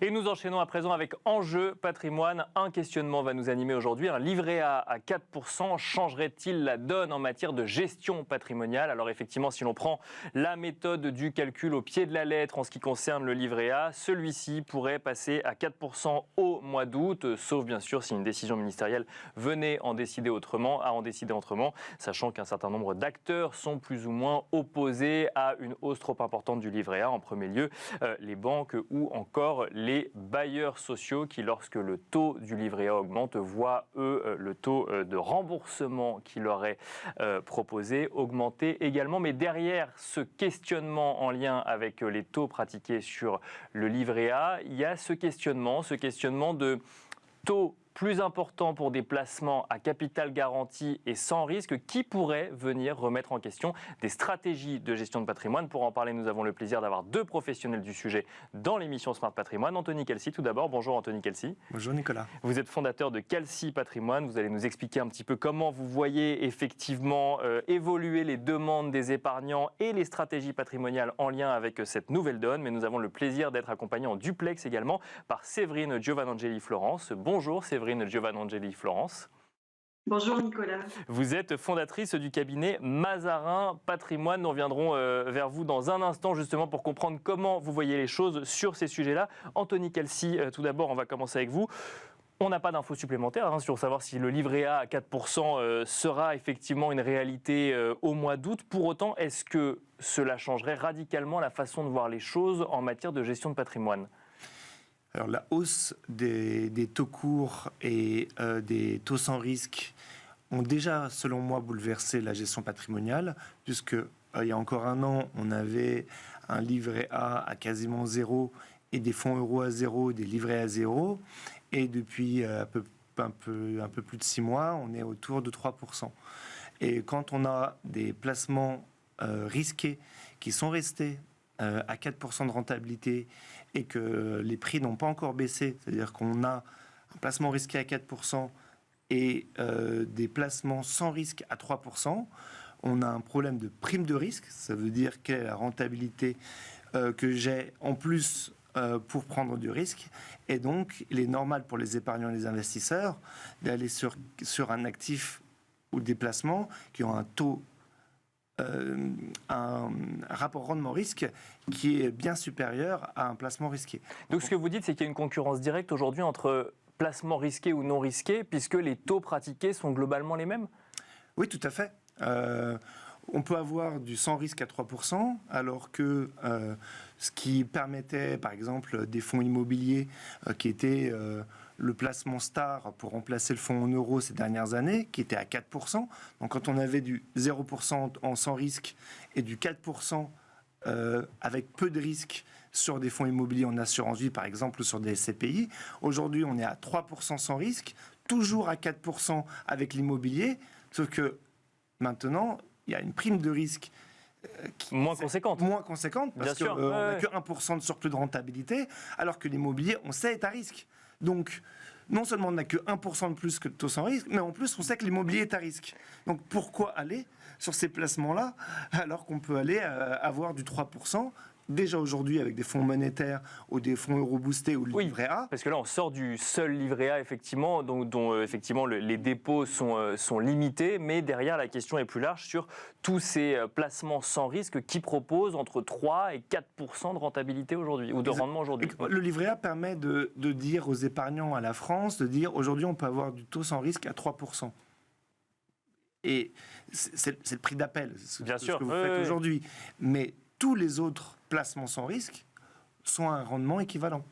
Et nous enchaînons à présent avec Enjeu Patrimoine. Un questionnement va nous animer aujourd'hui. Un livret A à 4% changerait-il la donne en matière de gestion patrimoniale? Alors effectivement, si l'on prend la méthode du calcul au pied de la lettre en ce qui concerne le livret A, celui-ci pourrait passer à 4% au mois d'août, sauf bien sûr si une décision ministérielle venait à en décider autrement, sachant qu'un certain nombre d'acteurs sont plus ou moins opposés à une hausse trop importante du livret A. En premier lieu, les banques ou encore les bailleurs sociaux qui, lorsque le taux du livret A augmente, voient, eux, le taux de remboursement qui leur est proposé augmenter également. Mais derrière ce questionnement en lien avec les taux pratiqués sur le livret A, il y a ce questionnement de taux plus important pour des placements à capital garanti et sans risque qui pourrait venir remettre en question des stratégies de gestion de patrimoine. Pour en parler, nous avons le plaisir d'avoir deux professionnels du sujet dans l'émission Smart Patrimoine. Anthony Kelsey, tout d'abord. Bonjour Anthony Kelsey. Bonjour Nicolas. Vous êtes fondateur de Kelsey Patrimoine. Vous allez nous expliquer un petit peu comment vous voyez effectivement évoluer les demandes des épargnants et les stratégies patrimoniales en lien avec cette nouvelle donne. Mais nous avons le plaisir d'être accompagnés en duplex également par Séverine Giovanangeli-Florence. Bonjour Séverine Giovanangeli-Florence. Bonjour Nicolas. Vous êtes fondatrice du cabinet Mazarin Patrimoine. Nous reviendrons vers vous dans un instant justement pour comprendre comment vous voyez les choses sur ces sujets-là. Anthony Kelsey, tout d'abord, on va commencer avec vous. On n'a pas d'infos supplémentaires sur savoir si le livret A à 4% sera effectivement une réalité au mois d'août. Pour autant, est-ce que cela changerait radicalement la façon de voir les choses en matière de gestion de patrimoine ? Alors la hausse des taux courts et des taux sans risque ont déjà, selon moi, bouleversé la gestion patrimoniale, puisque il y a encore un an, on avait un livret A à quasiment zéro et des fonds euros à zéro, des livrets à zéro. Et depuis un peu plus de 6 mois, on est autour de 3%. Et quand on a des placements risqués qui sont restés à 4% de rentabilité et que les prix n'ont pas encore baissé, c'est-à-dire qu'on a un placement risqué à 4% et des placements sans risque à 3%, on a un problème de prime de risque, ça veut dire quelle est la rentabilité que j'ai en plus pour prendre du risque. Et donc, il est normal pour les épargnants et les investisseurs d'aller sur un actif ou des placements qui ont un taux un rapport rendement-risque qui est bien supérieur à un placement risqué. Donc ce que vous dites, c'est qu'il y a une concurrence directe aujourd'hui entre placement risqué ou non risqué, puisque les taux pratiqués sont globalement les mêmes ? Oui, tout à fait. On peut avoir du sans risque à 3%, alors que ce qui permettait, par exemple, des fonds immobiliers qui étaient le placement star pour remplacer le fonds en euros ces dernières années, qui était à 4%. Donc quand on avait du 0% en sans risque et du 4% avec peu de risque sur des fonds immobiliers en assurance vie, par exemple, ou sur des SCPI, aujourd'hui on est à 3% sans risque, toujours à 4% avec l'immobilier, sauf que maintenant, il y a une prime de risque moins conséquente. Moins conséquente, parce qu'on n'a que 1% de surplus de rentabilité, alors que l'immobilier, on sait, est à risque. Donc, non seulement on n'a que 1% de plus que de taux sans risque, mais en plus, on sait que l'immobilier est à risque. Donc, pourquoi aller sur ces placements-là, alors qu'on peut aller avoir du 3% déjà aujourd'hui avec des fonds monétaires ou des fonds euro boostés ou le livret A. Parce que là, on sort du seul livret A, effectivement, dont effectivement, les dépôts sont limités, mais derrière, la question est plus large sur tous ces placements sans risque qui proposent entre 3 et 4% de rentabilité aujourd'hui, ou de rendement aujourd'hui. Le livret A permet de dire aux épargnants à la France, de dire aujourd'hui, on peut avoir du taux sans risque à 3%. Et c'est le prix d'appel, ce que vous faites aujourd'hui. Mais tous les autres placements sans risque sont à un rendement équivalent.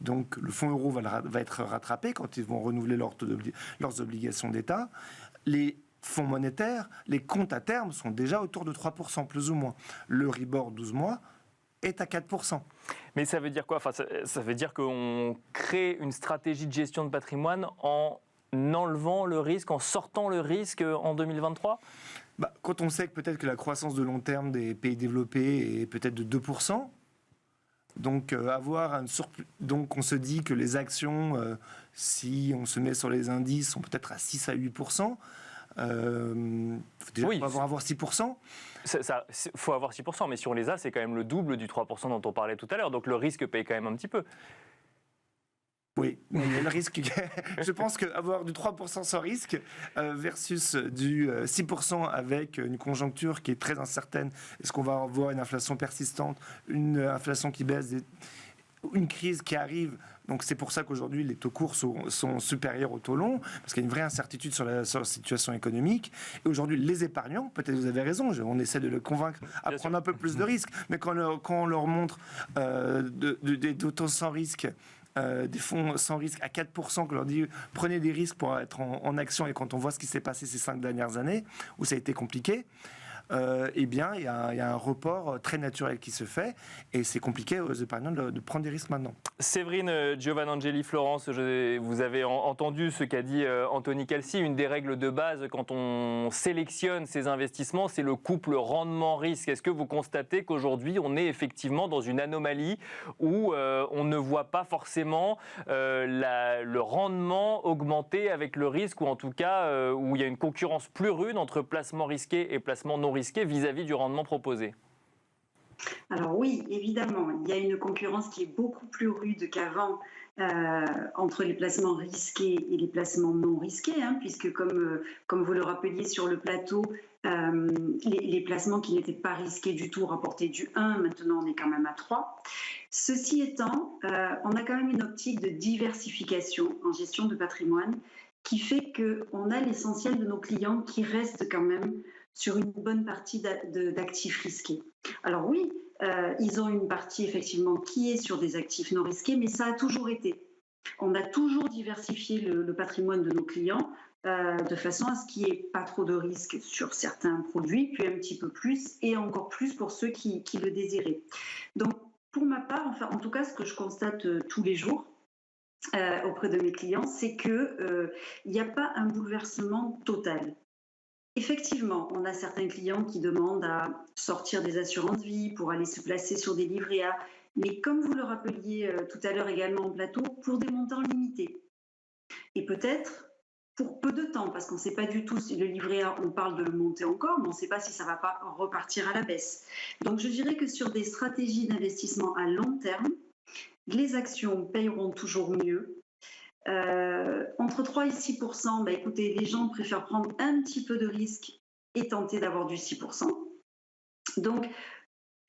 Donc le fonds euro va être rattrapé quand ils vont renouveler leurs obligations d'État. Les fonds monétaires, les comptes à terme sont déjà autour de 3% plus ou moins. Le Ribor 12 mois est à 4%. Mais ça veut dire quoi ? Enfin, ça veut dire qu'on crée une stratégie de gestion de patrimoine en enlevant le risque, en sortant le risque en 2023 ? Quand on sait que peut-être que la croissance de long terme des pays développés est peut-être de 2%, donc avoir un surplus, donc on se dit que les actions, si on se met sur les indices, sont peut-être à 6 à 8%. Déjà, il faut avoir 6%. Il faut avoir 6%, mais si on les a, c'est quand même le double du 3% dont on parlait tout à l'heure. Donc le risque paye quand même un petit peu. Oui, mais le risque, je pense qu'avoir du 3% sans risque versus du 6% avec une conjoncture qui est très incertaine, est-ce qu'on va avoir une inflation persistante, une inflation qui baisse, une crise qui arrive. Donc c'est pour ça qu'aujourd'hui les taux courts sont supérieurs aux taux longs, parce qu'il y a une vraie incertitude sur la situation économique. Et aujourd'hui les épargnants, peut-être vous avez raison, on essaie de les convaincre à prendre un peu plus de risques, mais quand on leur montre des taux sans risque, des fonds sans risque à 4%, que leur dit prenez des risques pour être en action, et quand on voit ce qui s'est passé ces 5 dernières années, où ça a été compliqué, eh bien, il y a un report très naturel qui se fait, et c'est compliqué aux épargnants de prendre des risques maintenant. Séverine Giovanangeli Florence, vous avez entendu ce qu'a dit Anthony Calci. Une des règles de base quand on sélectionne ces investissements, c'est le couple rendement-risque. Est-ce que vous constatez qu'aujourd'hui, on est effectivement dans une anomalie où on ne voit pas forcément le rendement augmenter avec le risque, ou en tout cas où il y a une concurrence plus rude entre placements risqués et placements non risqués vis-à-vis du rendement proposé? Alors oui, évidemment, il y a une concurrence qui est beaucoup plus rude qu'avant entre les placements risqués et les placements non risqués, puisque comme vous le rappeliez sur le plateau, les placements qui n'étaient pas risqués du tout rapportaient du 1, maintenant on est quand même à 3. Ceci étant, on a quand même une optique de diversification en gestion de patrimoine qui fait qu'on a l'essentiel de nos clients qui restent quand même sur une bonne partie d'actifs risqués. Alors oui, ils ont une partie effectivement qui est sur des actifs non risqués, mais ça a toujours été. On a toujours diversifié le patrimoine de nos clients de façon à ce qu'il n'y ait pas trop de risques sur certains produits, puis un petit peu plus, et encore plus pour ceux qui le désiraient. Donc pour ma part, enfin, en tout cas ce que je constate tous les jours auprès de mes clients, c'est qu'il n'y a pas un bouleversement total. Effectivement, on a certains clients qui demandent à sortir des assurances vie pour aller se placer sur des livrets A, mais comme vous le rappeliez tout à l'heure également en plateau, pour des montants limités. Et peut-être pour peu de temps, parce qu'on ne sait pas du tout si le livret A, on parle de le monter encore, mais on ne sait pas si ça ne va pas repartir à la baisse. Donc je dirais que sur des stratégies d'investissement à long terme, les actions payeront toujours mieux. Entre 3 et 6%, écoutez, les gens préfèrent prendre un petit peu de risque et tenter d'avoir du 6%. Donc,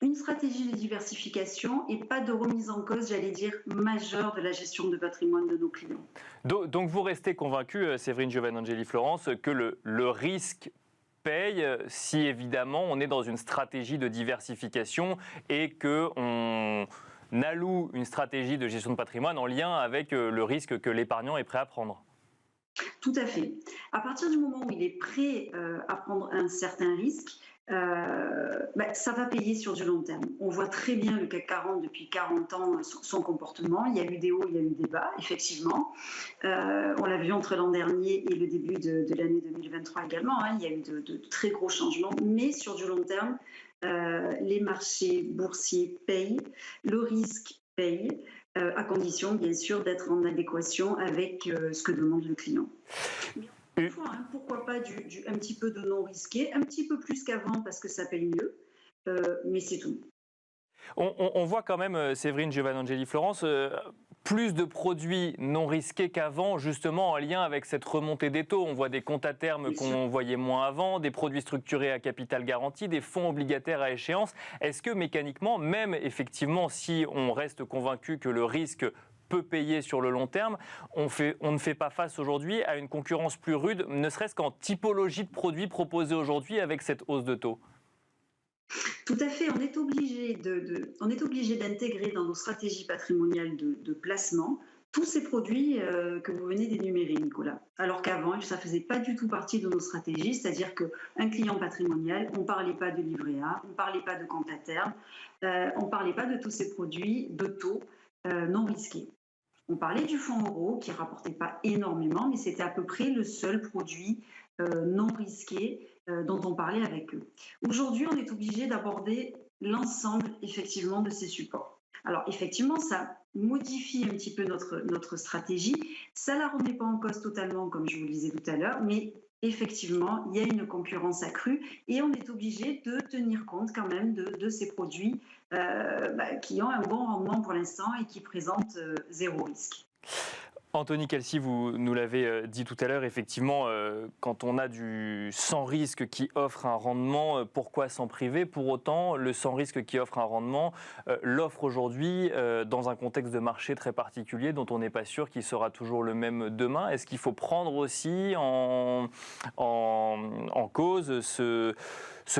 une stratégie de diversification et pas de remise en cause, j'allais dire, majeure de la gestion de patrimoine de nos clients. Donc vous restez convaincu, Séverine Giovanangeli Florence, que le risque paye si évidemment on est dans une stratégie de diversification et qu'on alloue une stratégie de gestion de patrimoine en lien avec le risque que l'épargnant est prêt à prendre. Tout à fait. À partir du moment où il est prêt à prendre un certain risque, ça va payer sur du long terme. On voit très bien le CAC 40 depuis 40 ans, son comportement. Il y a eu des hauts, il y a eu des bas, effectivement. On l'a vu entre l'an dernier et le début de l'année 2023 également. Il y a eu de très gros changements, mais sur du long terme, les marchés boursiers payent, le risque paye, à condition bien sûr d'être en adéquation avec ce que demande le client. Mais fois, pourquoi pas un petit peu de non risqué, un petit peu plus qu'avant parce que ça paye mieux, mais c'est tout. On voit quand même, Séverine Giovanangeli Florence, plus de produits non risqués qu'avant, justement en lien avec cette remontée des taux. On voit des comptes à terme qu'on voyait moins avant, des produits structurés à capital garanti, des fonds obligataires à échéance. Est-ce que mécaniquement, même effectivement si on reste convaincu que le risque peut payer sur le long terme, on ne fait pas face aujourd'hui à une concurrence plus rude, ne serait-ce qu'en typologie de produits proposés aujourd'hui avec cette hausse de taux? Tout à fait, on est obligé d'intégrer dans nos stratégies patrimoniales de placement tous ces produits que vous venez d'énumérer, Nicolas. Alors qu'avant, ça ne faisait pas du tout partie de nos stratégies, c'est-à-dire qu'un client patrimonial, on ne parlait pas de livret A, on ne parlait pas de compte à terme, on ne parlait pas de tous ces produits de taux non risqués. On parlait du fonds euro qui ne rapportait pas énormément, mais c'était à peu près le seul produit non risqué dont on parlait avec eux. Aujourd'hui, on est obligé d'aborder l'ensemble effectivement de ces supports. Alors effectivement, ça modifie un petit peu notre stratégie. Ça ne la remet pas en cause totalement, comme je vous le disais tout à l'heure, mais effectivement, il y a une concurrence accrue et on est obligé de tenir compte quand même de ces produits qui ont un bon rendement pour l'instant et qui présentent zéro risque. Anthony Calci, vous nous l'avez dit tout à l'heure, effectivement, quand on a du sans risque qui offre un rendement, pourquoi s'en priver? Pour autant, le sans risque qui offre un rendement l'offre aujourd'hui dans un contexte de marché très particulier dont on n'est pas sûr qu'il sera toujours le même demain. Est-ce qu'il faut prendre aussi en cause ce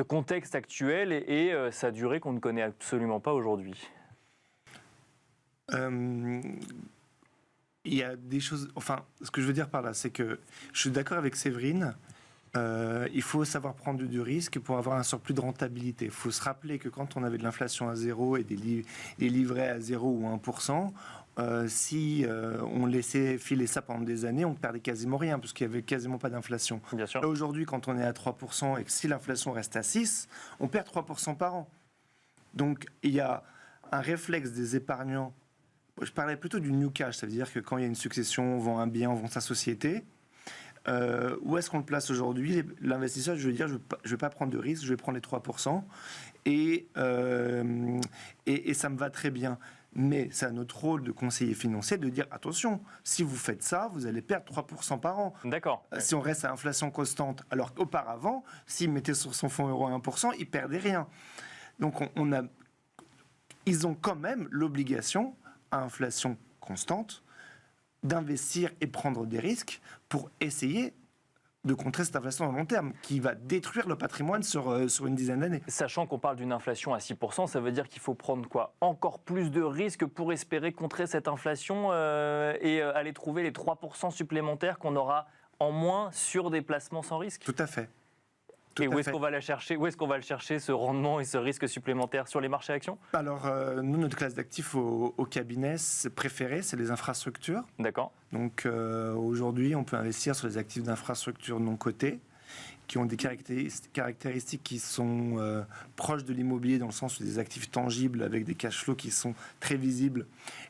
contexte actuel et sa durée qu'on ne connaît absolument pas aujourd'hui? Il y a des choses. Enfin, ce que je veux dire par là, c'est que je suis d'accord avec Séverine. Il faut savoir prendre du risque pour avoir un surplus de rentabilité. Il faut se rappeler que quand on avait de l'inflation à zéro et des livrets à 0 ou 1%, si on laissait filer ça pendant des années, on perdait quasiment rien, parce qu'il n'y avait quasiment pas d'inflation. Bien sûr. Là, aujourd'hui, quand on est à 3% et que si l'inflation reste à 6%, on perd 3% par an. Donc, il y a un réflexe des épargnants. Je parlais plutôt du new cash, ça veut dire que quand il y a une succession, on vend un bien, on vend sa société. Où est-ce qu'on le place aujourd'hui? L'investisseur, je veux dire, je ne vais pas prendre de risque, je vais prendre les 3%, et ça me va très bien. Mais c'est à notre rôle de conseiller financier de dire, attention, si vous faites ça, vous allez perdre 3% par an. D'accord. Si on reste à inflation constante, alors qu'auparavant, s'il mettait sur son fonds euro à 1%, il ne perdait rien. Donc ils ont quand même l'obligation, à inflation constante, d'investir et prendre des risques pour essayer de contrer cette inflation à long terme qui va détruire le patrimoine sur une dizaine d'années. Sachant qu'on parle d'une inflation à 6%, ça veut dire qu'il faut prendre quoi? Encore plus de risques pour espérer contrer cette inflation et aller trouver les 3% supplémentaires qu'on aura en moins sur des placements sans risque? Tout à fait. Et où est-ce qu'on va la chercher? Où est-ce qu'on va le chercher, ce rendement et ce risque supplémentaire sur les marchés actions? Alors, nous, notre classe d'actifs au cabinet préférée, c'est les infrastructures. D'accord. Donc, aujourd'hui, on peut investir sur les actifs d'infrastructures non cotés, qui ont des caractéristiques qui sont proches de l'immobilier, dans le sens où des actifs tangibles avec des cash flows qui sont très visibles,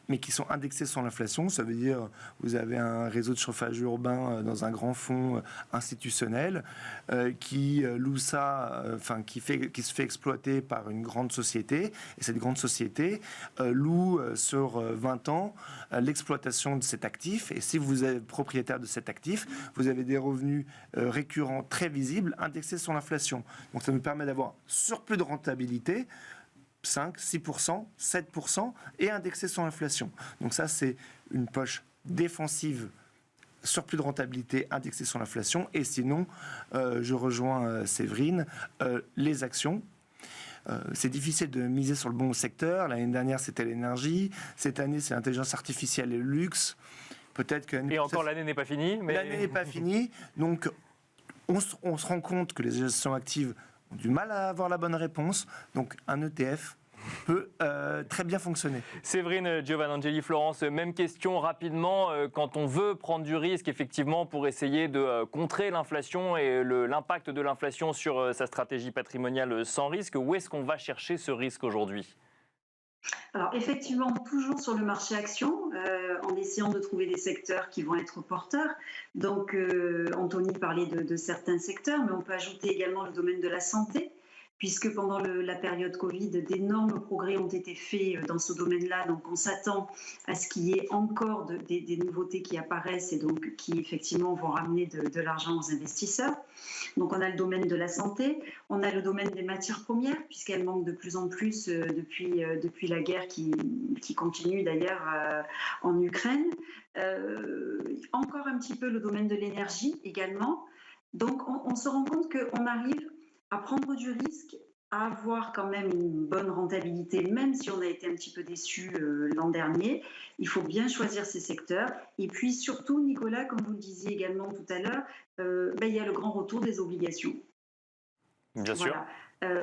mais qui sont indexés sur l'inflation. Ça veut dire vous avez un réseau de chauffage urbain dans un grand fonds institutionnel qui loue ça, qui se fait exploiter par une grande société. Et cette grande société loue sur 20 ans l'exploitation de cet actif. Et si vous êtes propriétaire de cet actif, vous avez des revenus récurrents très visibles indexés sur l'inflation. Donc ça nous permet d'avoir surplus de rentabilité, 5, 6%, 7%, et indexé sur l'inflation. Donc ça, c'est une poche défensive, surplus de rentabilité indexé sur l'inflation. Et sinon, je rejoins Séverine, les actions. C'est difficile de miser sur le bon secteur. L'année dernière, c'était l'énergie. Cette année, c'est l'intelligence artificielle et le luxe. Peut-être que et encore, l'année n'est pas finie. Mais... L'année n'est pas finie. Donc, on se rend compte que les gestions actives ont du mal à avoir la bonne réponse. Donc, un ETF peut très bien fonctionner. Séverine Giovannangeli, Florence, même question rapidement. Quand on veut prendre du risque, effectivement, pour essayer de contrer l'inflation et l'impact de l'inflation sur sa stratégie patrimoniale sans risque, où est-ce qu'on va chercher ce risque aujourd'hui ? Alors effectivement, toujours sur le marché action, en essayant de trouver des secteurs qui vont être porteurs. Donc Anthony parlait de certains secteurs, mais on peut ajouter également le domaine de la santé, puisque pendant la période Covid, d'énormes progrès ont été faits dans ce domaine-là. Donc on s'attend à ce qu'il y ait encore des nouveautés qui apparaissent et donc qui effectivement vont ramener de l'argent aux investisseurs. Donc on a le domaine de la santé, on a le domaine des matières premières, puisqu'elles manquent de plus en plus depuis la guerre qui continue d'ailleurs en Ukraine. Encore un petit peu le domaine de l'énergie également. Donc on se rend compte qu'on arrive à prendre du risque, à avoir quand même une bonne rentabilité, même si on a été un petit peu déçu l'an dernier. Il faut bien choisir ses secteurs. Et puis surtout, Nicolas, comme vous le disiez également tout à l'heure, il y a le grand retour des obligations. Bien sûr.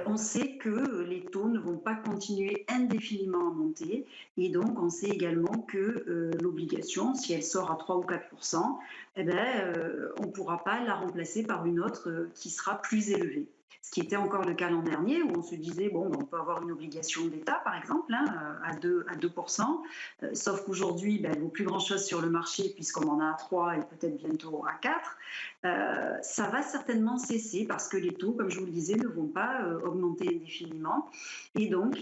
On sait que les taux ne vont pas continuer indéfiniment à monter. Et donc, on sait également que l'obligation, si elle sort à 3 ou 4%, on ne pourra pas la remplacer par une autre qui sera plus élevée. Ce qui était encore le cas l'an dernier, où on se disait, on peut avoir une obligation d'État, par exemple, à 2%, sauf qu'aujourd'hui, elle ne vaut plus grand-chose sur le marché, puisqu'on en a à 3 et peut-être bientôt à 4. Ça va certainement cesser, parce que les taux, comme je vous le disais, ne vont pas augmenter indéfiniment. Et donc,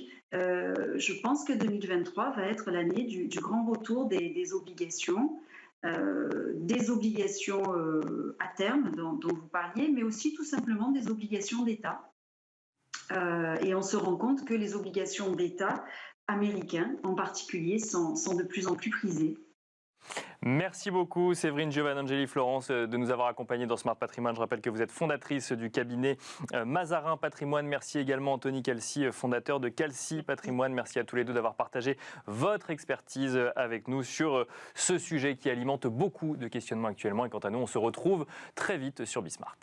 je pense que 2023 va être l'année du grand retour des obligations. À terme dont vous parliez, mais aussi tout simplement des obligations d'État. Et on se rend compte que les obligations d'État américains en particulier sont de plus en plus prisées. Merci beaucoup Séverine Giovannangeli-Florence de nous avoir accompagnés dans Smart Patrimoine. Je rappelle que vous êtes fondatrice du cabinet Mazarin Patrimoine. Merci également Anthony Calci, fondateur de Calci Patrimoine. Merci à tous les deux d'avoir partagé votre expertise avec nous sur ce sujet qui alimente beaucoup de questionnements actuellement. Et quant à nous, on se retrouve très vite sur Bismart.